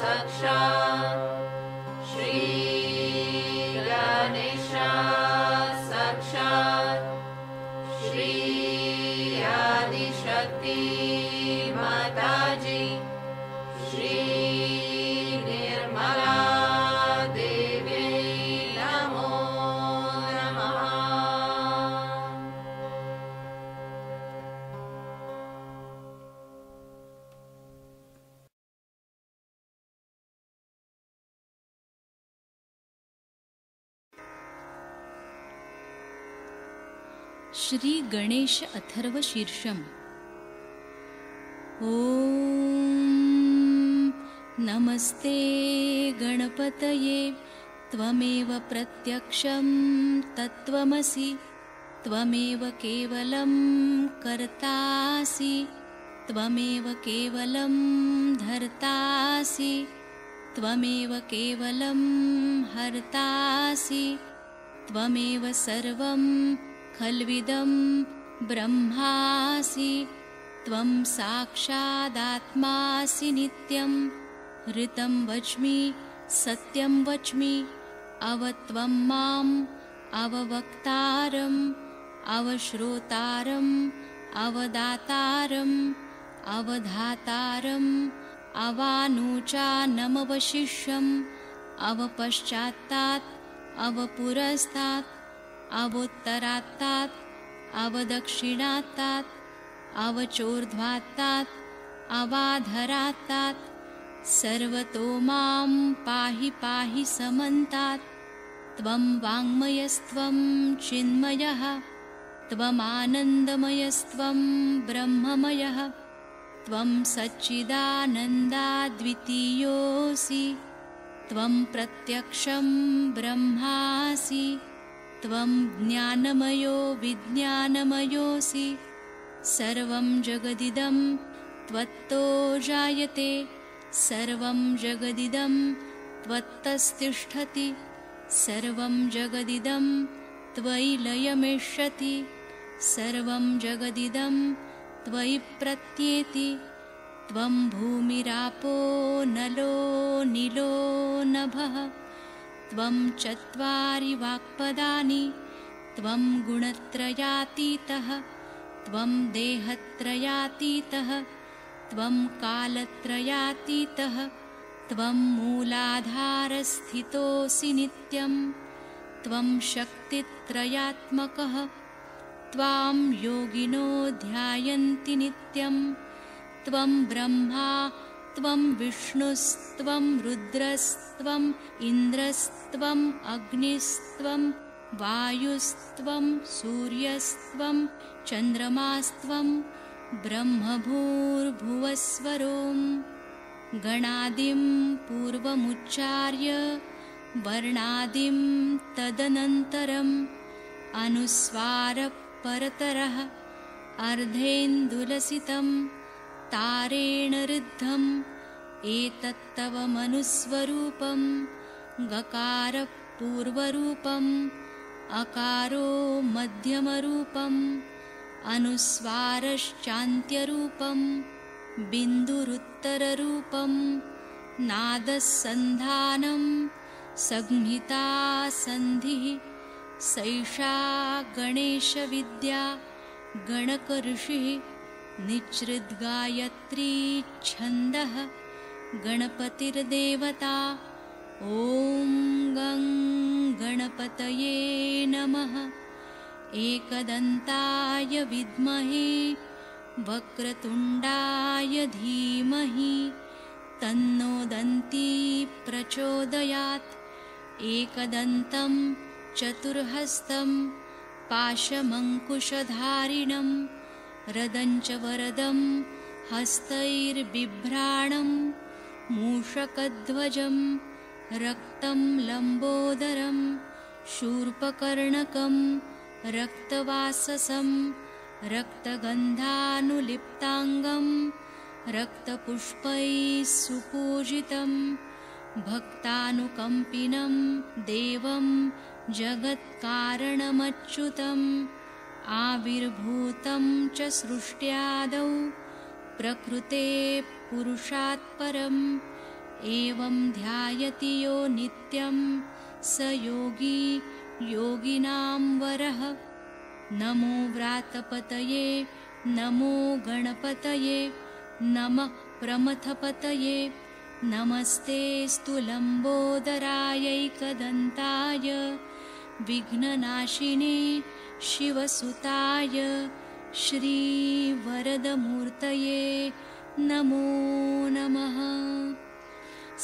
साक्षात् श्री गणेशात् साक्षात् श्री आदिशक्ति माताजी श्री निर्मला देव्यै नमो नमः। श्री गणेश अथर्व शीर्षम। ॐ नमस्ते गणपतये त्वमेव प्रत्यक्षं तत्त्वमसि त्वमेव केवलं कर्तासि त्वमेव केवलं धर्तासि त्वमेव केवलं हर्तासि त्वमेव सर्वं खल्विदं ब्रह्मासि त्वं साक्षादात्मासि नित्यं ऋतं वच्मि सत्यं वच्मि अवत्वं माम् अववक्तारम् अवश्रोतारम् अवदातारम् अवधातारम् अवानुचानमवशिष्यम् अवपश्चात्तात् अवपुरस्तात् अवोत्तरात्तात् अवदक्षिणात्तात् अवचोर्ध्वात्तात् अवाधरात्तात् सर्वतो मां पाहि पाहि समन्तात् त्वं वाङ्मयस्त्वं चिन्मयः त्वमानन्दमयस्त्वं ब्रह्ममयः त्वं सच्चिदानन्दाद्वितीयोऽसि त्वं प्रत्यक्षं ब्रह्मासि त्वं ज्ञानमयो विज्ञानमयोऽसि सर्वं जगदिदं त्वत्तो जायते सर्वं जगदिदं त्वत्तस्तिष्ठति सर्वं जगदिदं त्वयि लयमेष्यति सर्वं जगदिदं त्वयि प्रत्येति त्वं भूमिरापो नलो नीलो नभः त्वं चत्वारि वाक्पदानि त्वं गुणत्रयातीतः त्वं देहत्रयातीतः त्वं कालत्रयातीतः त्वं मूलाधारस्थितोऽसि नित्यं त्वं शक्तित्रयात्मकः त्वां योगिनो ध्यायन्ति नित्यं त्वं ब्रह्मा त्वं विष्णुस्त्वं रुद्रस्त्वम् इन्द्रस्त्वम् अग्निस्त्वं वायुस्त्वं सूर्यस्त्वं चन्द्रमास्त्वं ब्रह्मभूर्भुवस्वरों गणादिं पूर्वमुच्चार्य वर्णादिं तदनन्तरम् अनुस्वारपरतरः अर्धेन्दुलसितं तारेण ऋद्धम् एतत्तव मनुस्वरूपं गकारपूर्वरूपम् अकारो मध्यमरूपम् अनुस्वारश्चान्त्यरूपं बिन्दुरुत्तररूपं नादसन्धानं संहिता सन्धिः सैषा गणेशविद्या गणकऋषिः निच्छृद्गायत्री छन्दः गणपतिर्देवता ॐ गं गणपतये नमः। एकदन्ताय विद्महे वक्रतुण्डाय धीमहि तन्नो दन्ती प्रचोदयात्। एकदन्तं चतुर्हस्तं पाशमङ्कुशधारिणं रदञ्च वरदं हस्तैर्बिभ्राणं मूषकध्वजं रक्तं लम्बोदरं शूर्पकर्णकं रक्तवाससं रक्तगन्धानुलिप्ताङ्गं रक्तपुष्पैः सुपूजितं भक्तानुकम्पिनं देवं जगत्कारणमच्युतम् आविर्भूतं च सृष्ट्यादौ प्रकृते पुरुषात् परम् एवं ध्यायति यो नित्यं स योगी योगिनां वरः। नमो व्रातपतये नमो गणपतये नमः प्रमथपतये नमस्तेऽस्तु लम्बोदरायैकदन्ताय विघ्ननाशिने शिवसुताय श्रीवरदमूर्तये नमो नमः।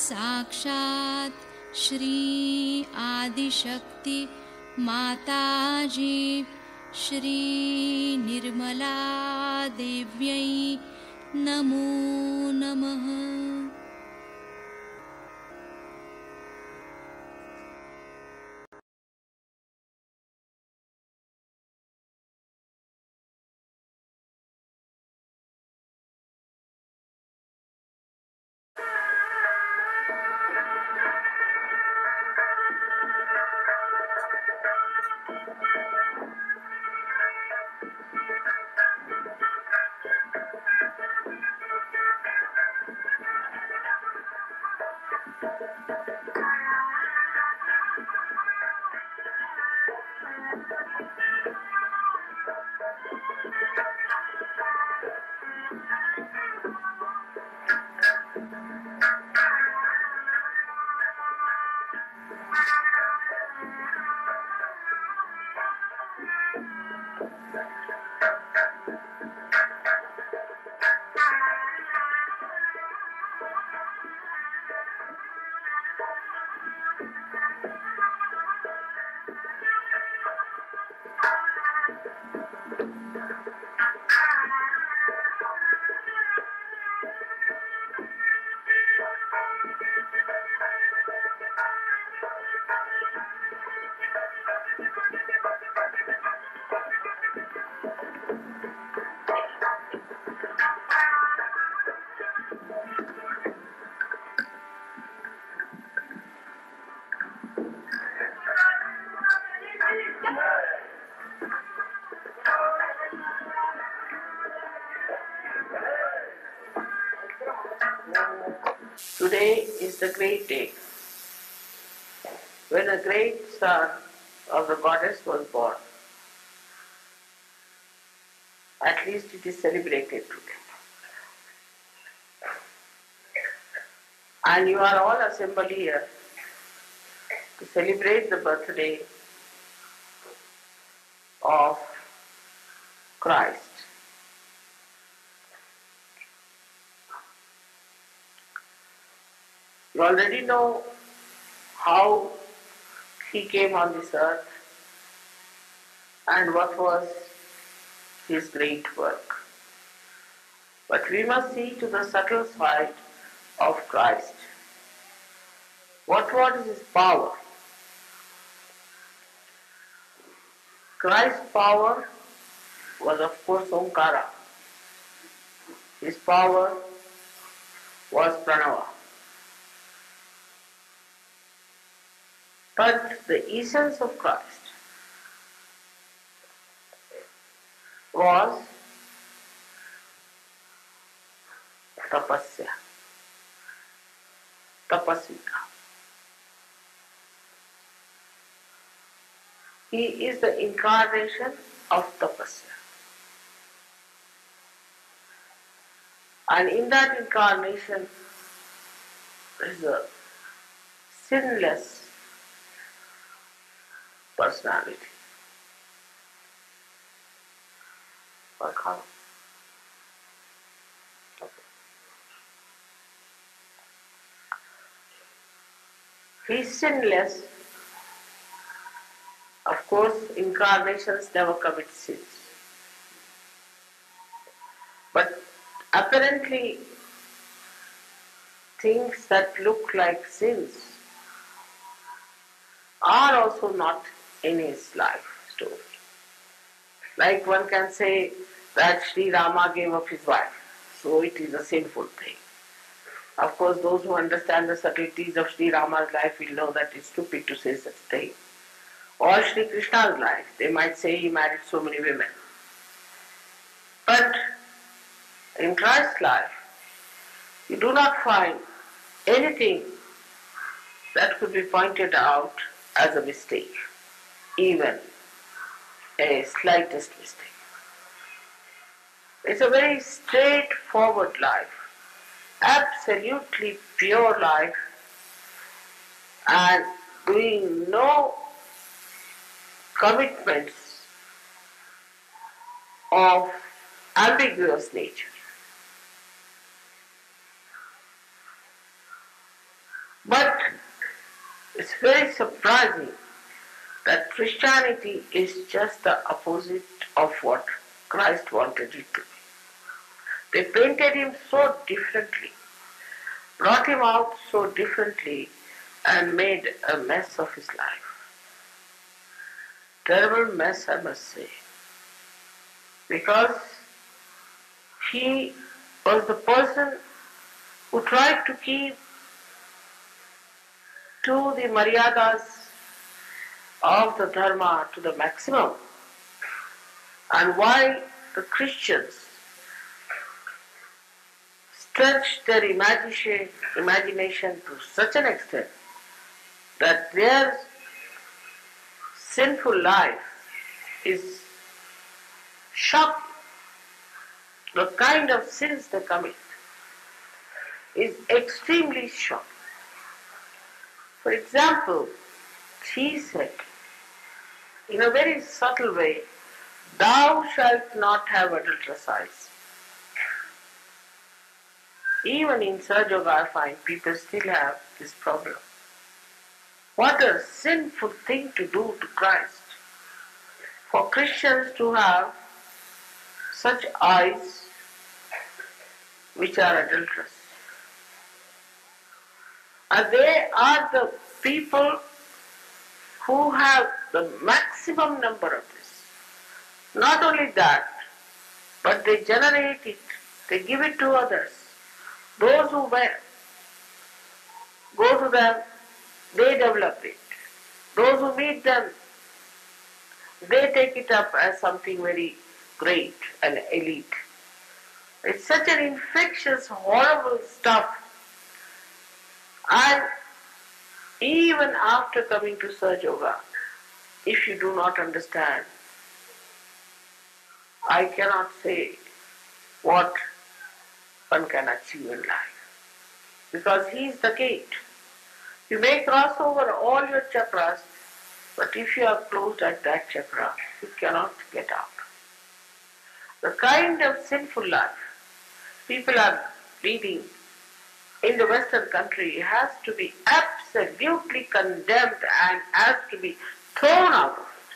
साक्षात् श्री आदिशक्ति माताजी श्री निर्मला देव्यै नमो नमः। Today is the great day when a great son of the goddess was born. At least it is celebrated today. And you are all assembled here to celebrate the birthday of Christ. You already know how he came on this earth and what was his great work. But we must see to the subtle side of Christ. What was his power? Christ's power was of course Omkara. His power was Pranava. But the essence of Christ was tapasya, tapasvika. He is the incarnation of tapasya. And in that incarnation is a sinless personality. Vakha. He is sinless. Of course, incarnations never commit sins. But apparently, things that look like sins are also not in his life story. Like one can say that Sri Rama gave up his wife, so it is a sinful thing. Of course, those who understand the subtleties of Sri Rama's life will know that it's stupid to say such thing. Or Sri Krishna's life, they might say he married so many women. But in Christ's life, you do not find anything that could be pointed out as a mistake, even a slightest mistake. It's a very straightforward life, absolutely pure life, and doing no commitments of ambiguous nature. But it's very surprising that Christianity is just the opposite of what Christ wanted it to be. They painted him so differently, brought him out so differently, and made a mess of his life. Terrible mess, I must say. Because he was the person who tried to keep to the maryadas of the dharma to the maximum. And while the Christians stretched their imagination to such an extent that their sinful life is shocking. The kind of sins they commit is extremely shocking. For example, he said, in a very subtle way, "Thou shalt not have adulterous eyes." Even in Sahaja Yoga, I find people still have this problem. What a sinful thing to do to Christ. For Christians to have such eyes which are adulterous. And they are the people who have the maximum number of this. Not only that, but they generate it, they give it to others. Those who go to them, they develop it. Those who meet them, they take it up as something very great and elite. It's such an infectious, horrible stuff. And even after coming to Sahaja Yoga, if you do not understand, I cannot say what one can achieve in life. Because he is the gate. You may cross over all your chakras, but if you are closed at that chakra, you cannot get out. The kind of sinful life people are leading in the Western country has to be absolutely condemned and has to be thrown out of it.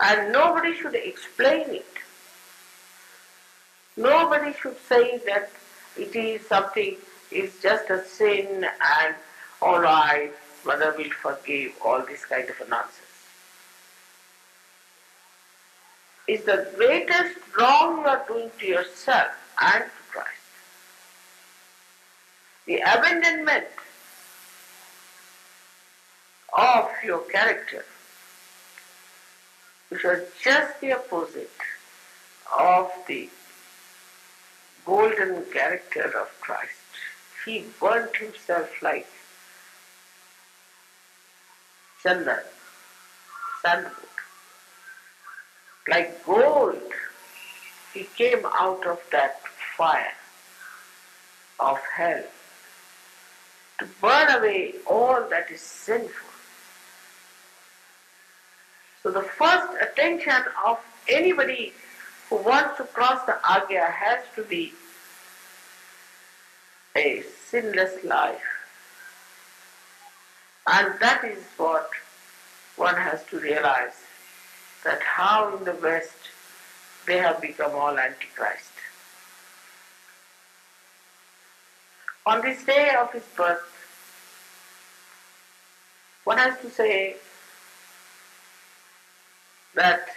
And nobody should explain it. Nobody should say that it is something, it's just a sin and all right, Mother will forgive, all this kind of a nonsense. It's the greatest wrong you are doing to yourself and to Christ. The abandonment of your character, which was just the opposite of the golden character of Christ. He burnt himself like chandan, sandalwood. Like gold, he came out of that fire of hell to burn away all that is sinful. So the first attention of anybody who wants to cross the Agya has to be a sinless life. And that is what one has to realize, that how in the West they have become all antichrist. On this day of his birth, one has to say that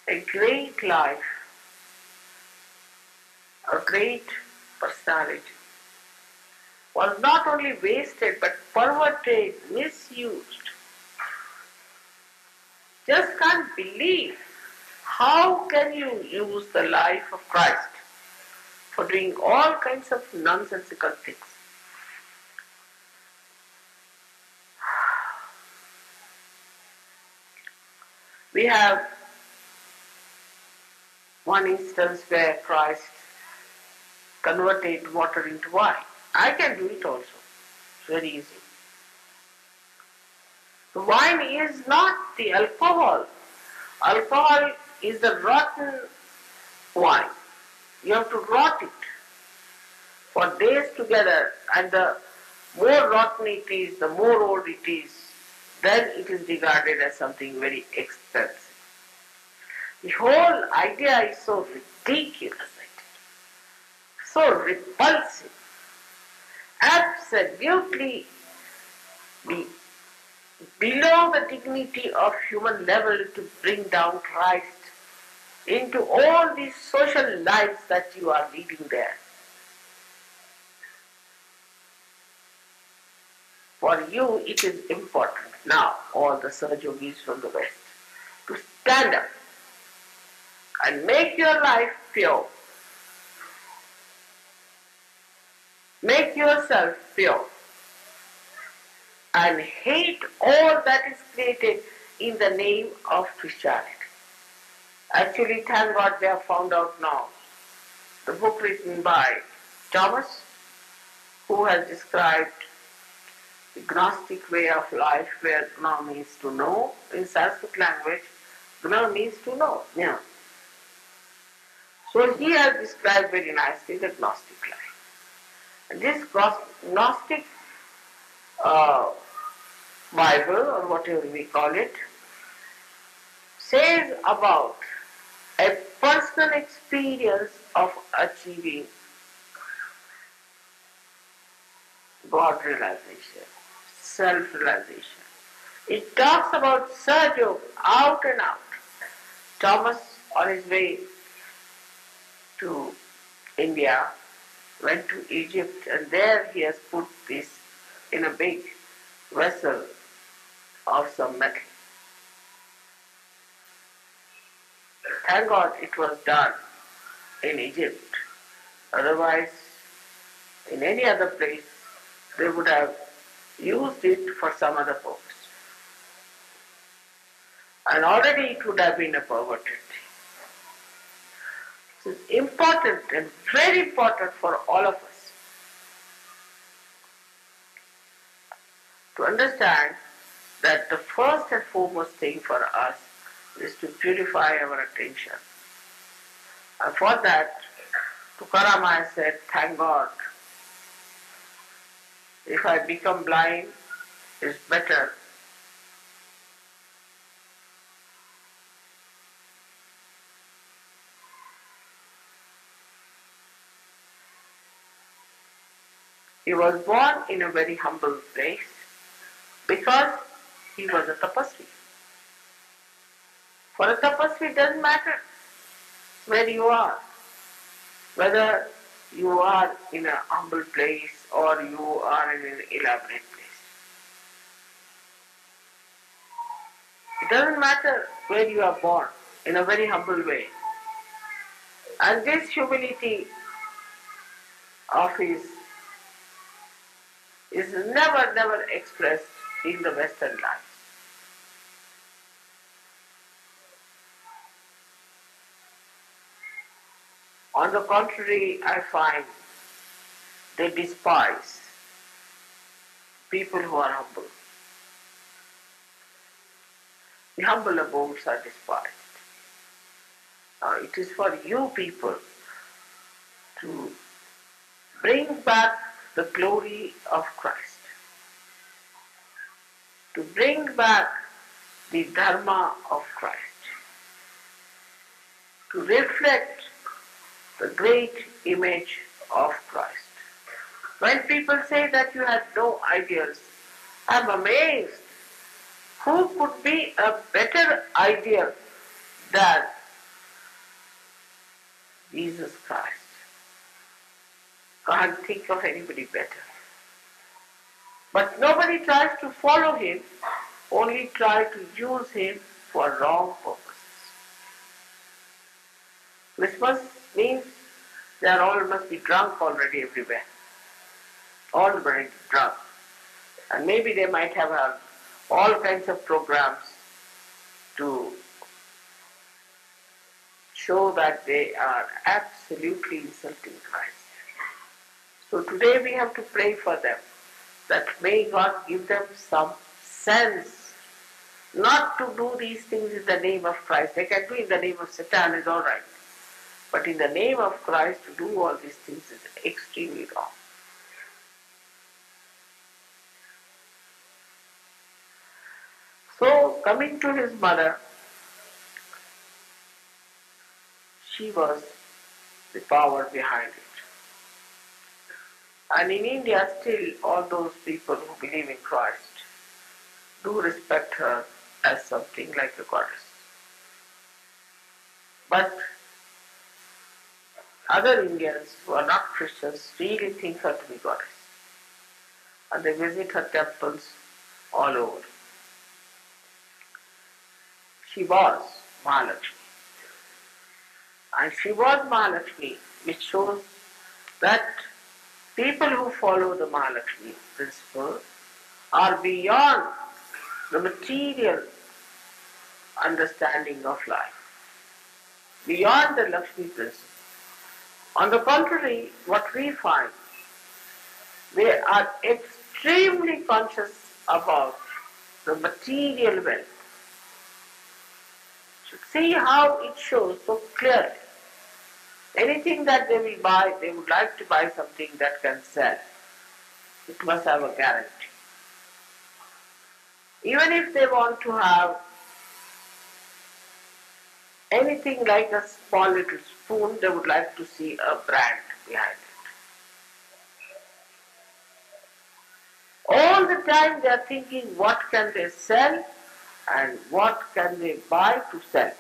a great life, a great personality was not only wasted but perverted, misused. Just can't believe how can you use the life of Christ for doing all kinds of nonsensical things. We have one instance where Christ converted water into wine. I can do it also. It's very easy. The wine is not the alcohol. Alcohol is the rotten wine. You have to rot it for days together, and the more rotten it is, the more old it is, then it is regarded as something very expensive. The whole idea is so ridiculous, so repulsive, absolutely below the dignity of human level to bring down Christ into all these social lives that you are leading there. For you it is important now, all the Sahaj Yogis from the West, to stand up and make your life pure. Make yourself pure and hate all that is created in the name of Christianity. Actually, thank God they have found out now. The book written by Thomas, who has described the Gnostic way of life, where Gna means to know. In Sanskrit language, Gna means to know. Yeah. So he has described very nicely the Gnostic life. And this Gnostic Bible, or whatever we call it, says about a personal experience of achieving God realization, self-realization. It talks about Sahaj Yoga out and out. Thomas, on his way to India, went to Egypt, and there he has put this in a big vessel of some metal. Thank God it was done in Egypt. Otherwise, in any other place, they would have used it for some other purpose. And already it would have been a perverted thing. So it's important and very important for all of us to understand that the first and foremost thing for us is to purify our attention. And for that, Tukaram has said, thank God, if I become blind, it's better. He was born in a very humble place because he was a tapasvi. For a tapasvi, it doesn't matter where you are, whether you are in a humble place or you are in an elaborate place. It doesn't matter where you are born, in a very humble way. And this humility of his is never expressed in the Western life. On the contrary, I find they despise people who are humble. The humble abodes are despised. Now it is for you people to bring back the glory of Christ, to bring back the Dharma of Christ, to reflect the great image of Christ. When people say that you have no ideals, I'm amazed. Who could be a better ideal than Jesus Christ? Can't think of anybody better. But nobody tries to follow him, only try to use him for wrong purposes. Christmas means They are all must be drunk already everywhere. Already drunk. And maybe they might have all kinds of programs to show that they are absolutely insulting Christ. So today we have to pray for them, that may God give them some sense not to do these things in the name of Christ. They can do in the name of Satan, is all right. But in the name of Christ to do all these things is extremely wrong. So coming to his mother, she was the power behind it. And in India still all those people who believe in Christ do respect her as something like a goddess. But other Indians who are not Christians really think her to be goddess. And they visit her temples all over. She was Mahalakshmi. And she was Mahalakshmi, which shows that people who follow the Mahalakshmi principle are beyond the material understanding of life, beyond the Lakshmi principle. On the contrary, what we find, they are extremely conscious about the material wealth. So see how it shows so clearly. Anything that they will buy, they would like to buy something that can sell. It must have a guarantee. Even if they want to have anything like a small little spoon, they would like to see a brand behind it. All the time they are thinking what can they sell and what can they buy to sell.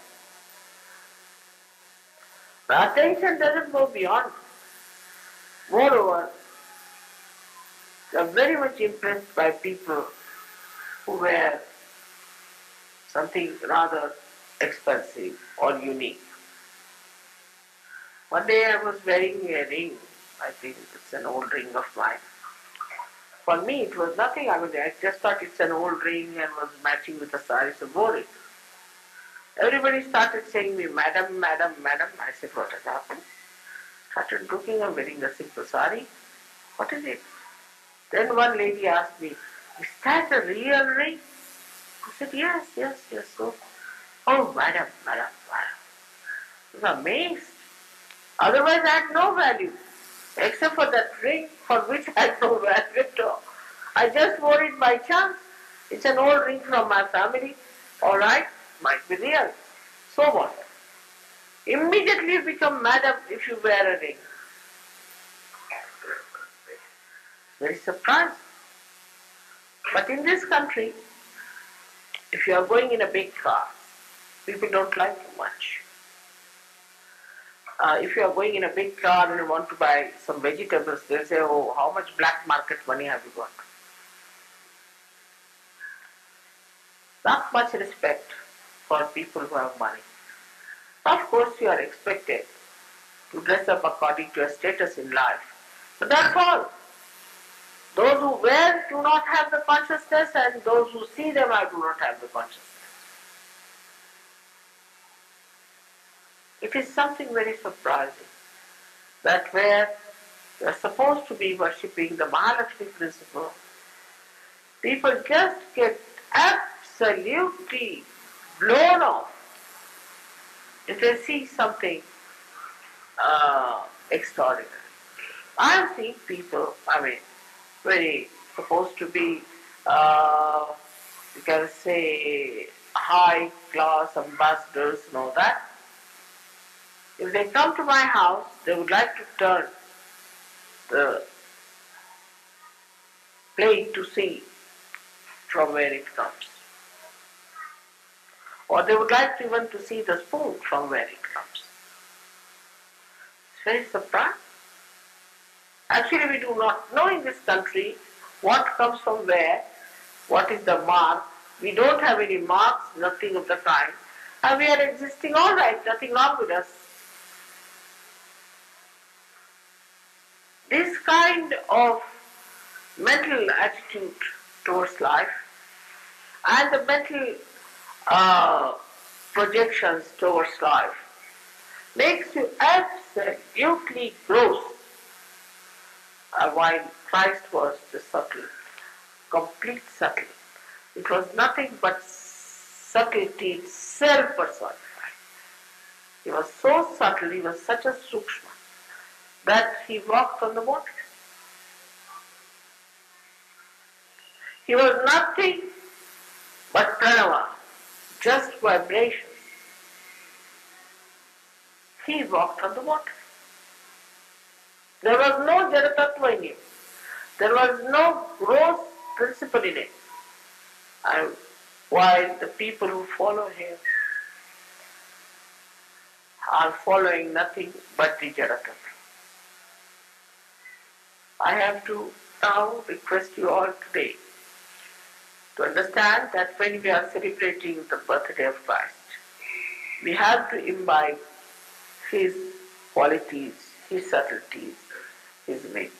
The attention doesn't go beyond. Moreover, they are very much impressed by people who wear something rather expensive or unique. One day I was wearing a ring, I think it's an old ring of mine. For me it was nothing, I just thought it's an old ring and was matching with the sari, so wore it. Everybody started saying me, madam, madam, madam. I said, what has happened? Started looking, I'm wearing a simple sari. What is it? Then one lady asked me, is that a real ring? I said, yes, yes, yes. So, oh, madam, madam, madam. I was amazed. Otherwise I had no value, except for that ring for which I had no value at all. I just wore it by chance. It's an old ring from my family. All right, might be real. So what? Immediately you become madam if you wear a ring. Very surprised. But in this country, if you are going in a big car, people don't like you much. If you are going in a big car and you want to buy some vegetables, they'll say, oh, how much black market money have you got? Not much respect for people who have money. Of course, you are expected to dress up according to your status in life. But that's all. Those who wear do not have the consciousness, and those who see them do not have the consciousness. It is something very surprising that where you are supposed to be worshipping the Mahalakshmi principle, people just get absolutely blown off if they see something extraordinary. I have seen people, very supposed to be, you can say, high class ambassadors and all that. If they come to my house, they would like to turn the plate to see from where it comes. Or they would like even to see the spoon from where it comes. It's very surprising. Actually, we do not know in this country what comes from where, what is the mark. We don't have any marks, nothing of the kind. And we are existing all right, nothing wrong with us. This kind of mental attitude towards life and the mental projections towards life makes you absolutely gross, while Christ was the subtle, complete subtle. It was nothing but subtlety itself personified. He was so subtle, he was such a sukshma, that he walked on the water. He was nothing but pranava, just vibrations. He walked on the water. There was no Jadatattva in him. There was no gross principle in it. And while the people who follow him are following nothing but the Jadatattva. I have to now request you all today to understand that when we are celebrating the birthday of Christ, we have to imbibe his qualities, his subtleties, his meaning.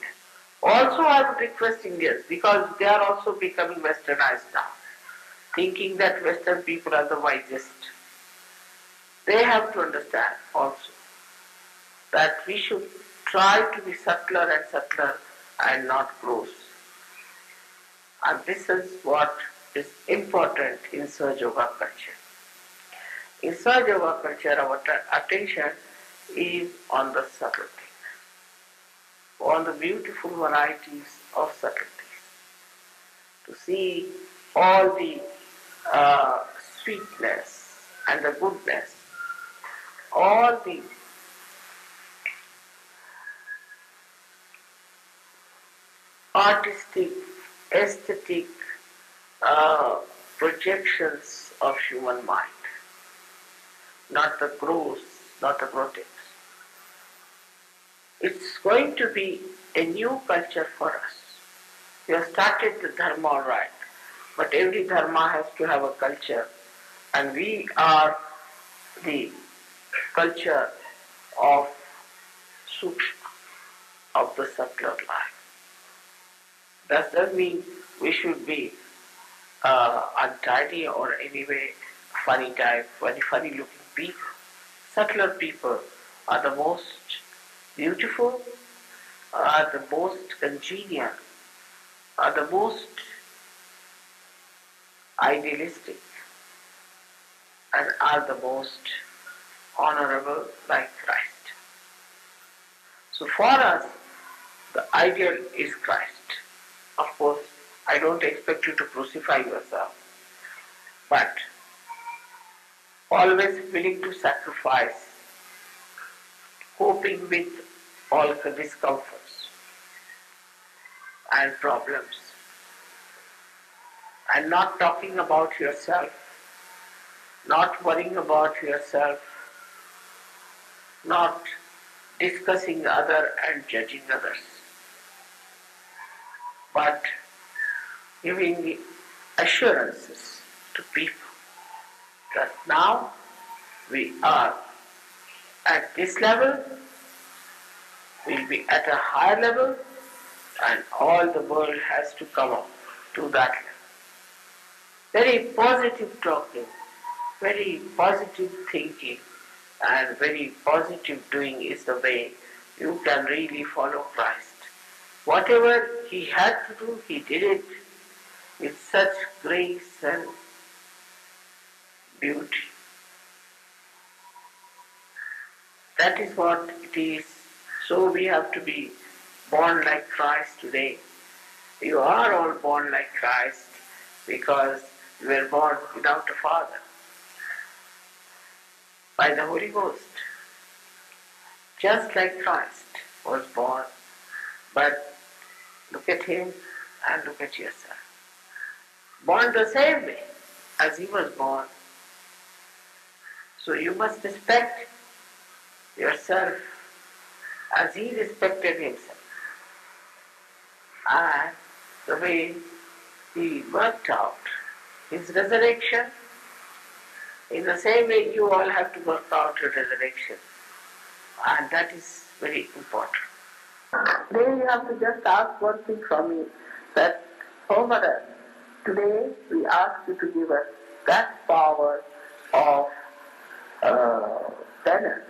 Also, I would request Indians, because they are also becoming westernized now, thinking that Western people are the wisest. They have to understand also that we should try to be subtler and subtler and not gross. And this is what is important in Sahaja Yoga culture. In Sahaja Yoga culture, our attention is on the subtle things, on the beautiful varieties of subtleties, to see all the sweetness and the goodness, all the artistic, aesthetic projections of human mind, not the gross, not the grotesque. It's going to be a new culture for us. We have started the dharma all right, but every dharma has to have a culture, and we are the culture of sukshma, of the subtler life. Does that mean we should be untidy or anyway funny type, very funny looking people? Subtler people are the most beautiful, are the most congenial, are the most idealistic, and are the most honorable like Christ. So for us, the ideal is Christ. Of course, I don't expect you to crucify yourself, but always willing to sacrifice, coping with all the discomforts and problems, and not talking about yourself, not worrying about yourself, not discussing other and judging others, but giving the assurances to people that now we are at this level, we'll be at a higher level, and all the world has to come up to that level. Very positive talking, very positive thinking, and very positive doing is the way you can really follow Christ. Whatever he had to do, he did it with such grace and beauty. That is what it is. So we have to be born like Christ today. You are all born like Christ because you were born without a father, by the Holy Ghost. Just like Christ was born, but look at him and look at yourself. Born the same way as he was born. So you must respect yourself as he respected himself. And the way he worked out his resurrection, in the same way you all have to work out your resurrection. And that is very important. Then you have to just ask one thing from me, that, oh Mother, today we ask you to give us that power of penance,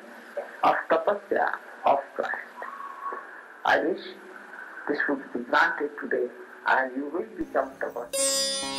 of tapasya, of Christ. I wish this would be granted today and you will become tapasya.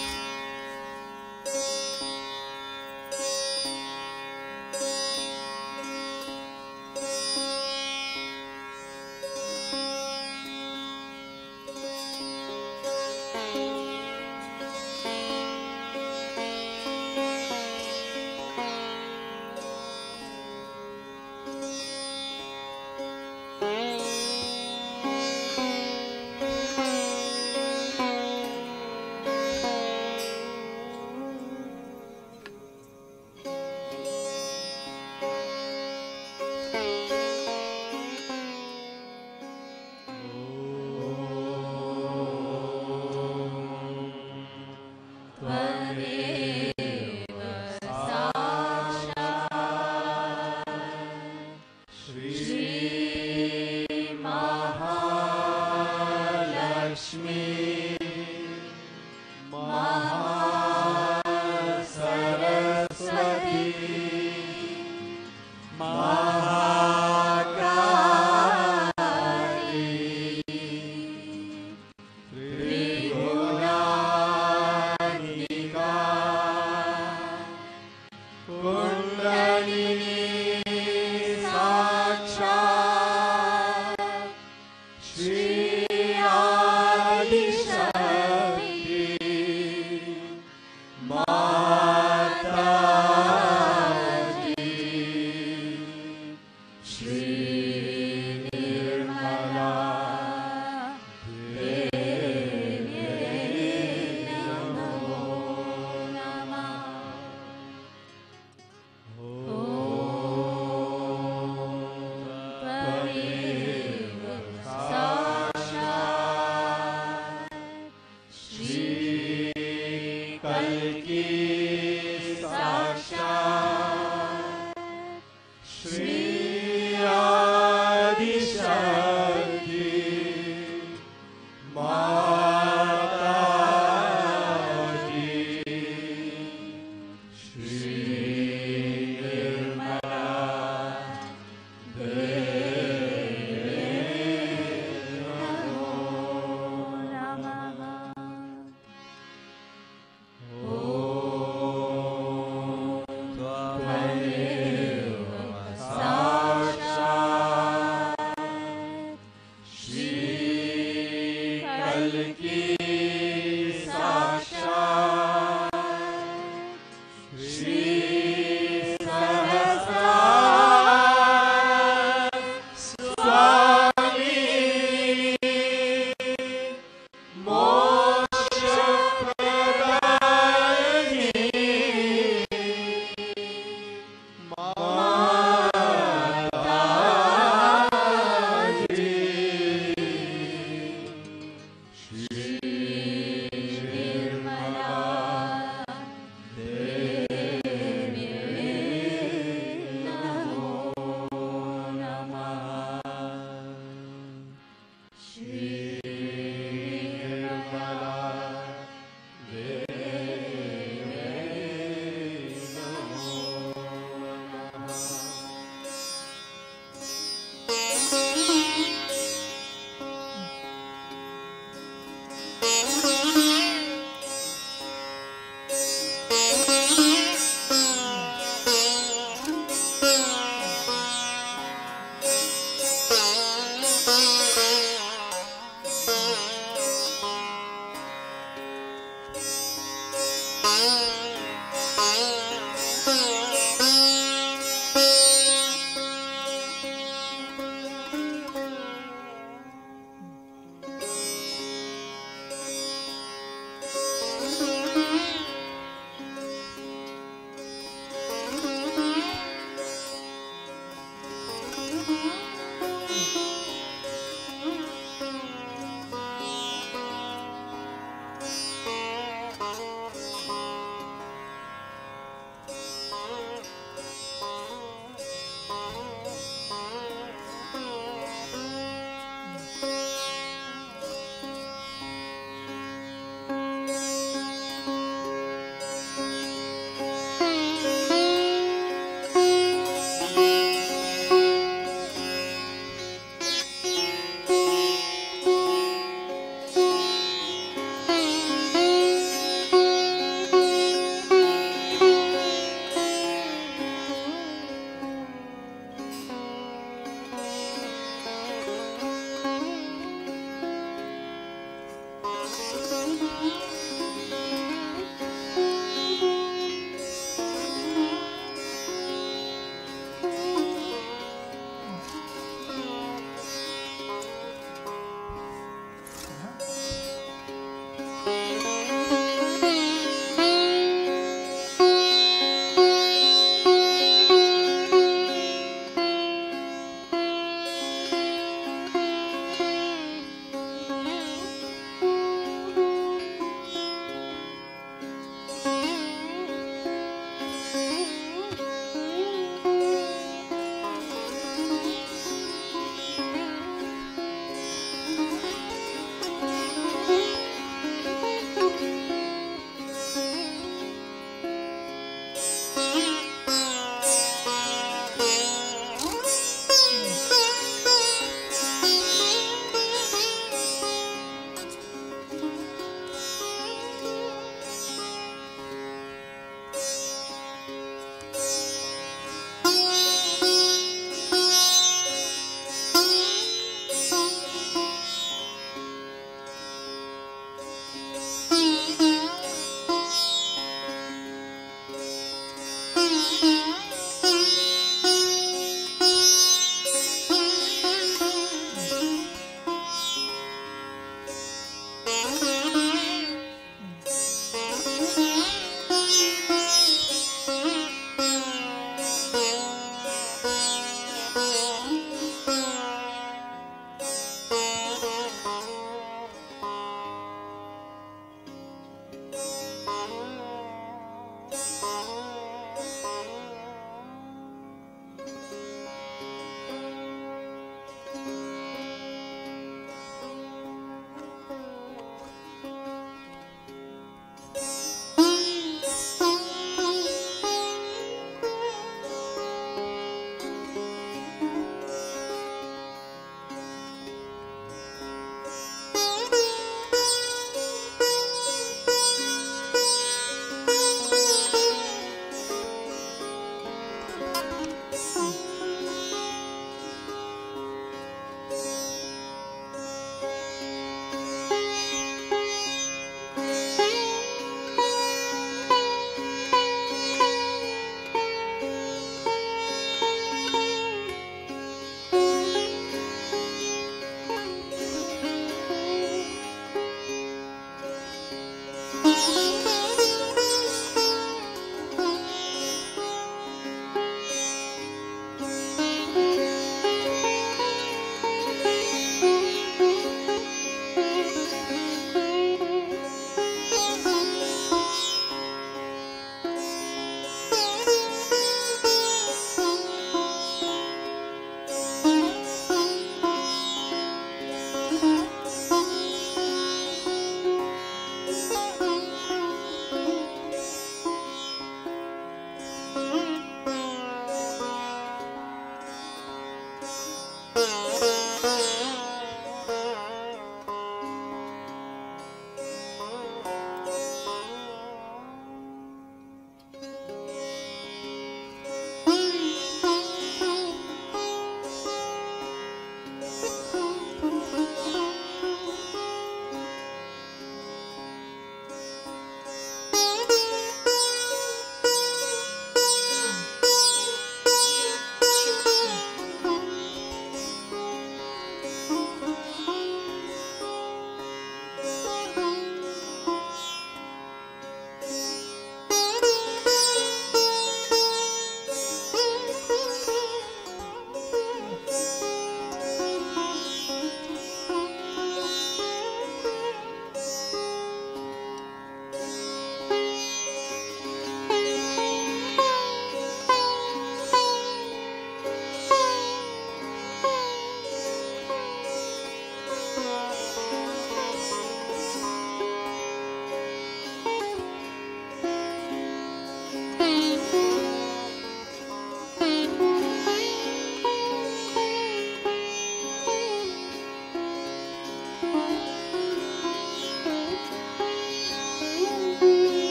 Namaha.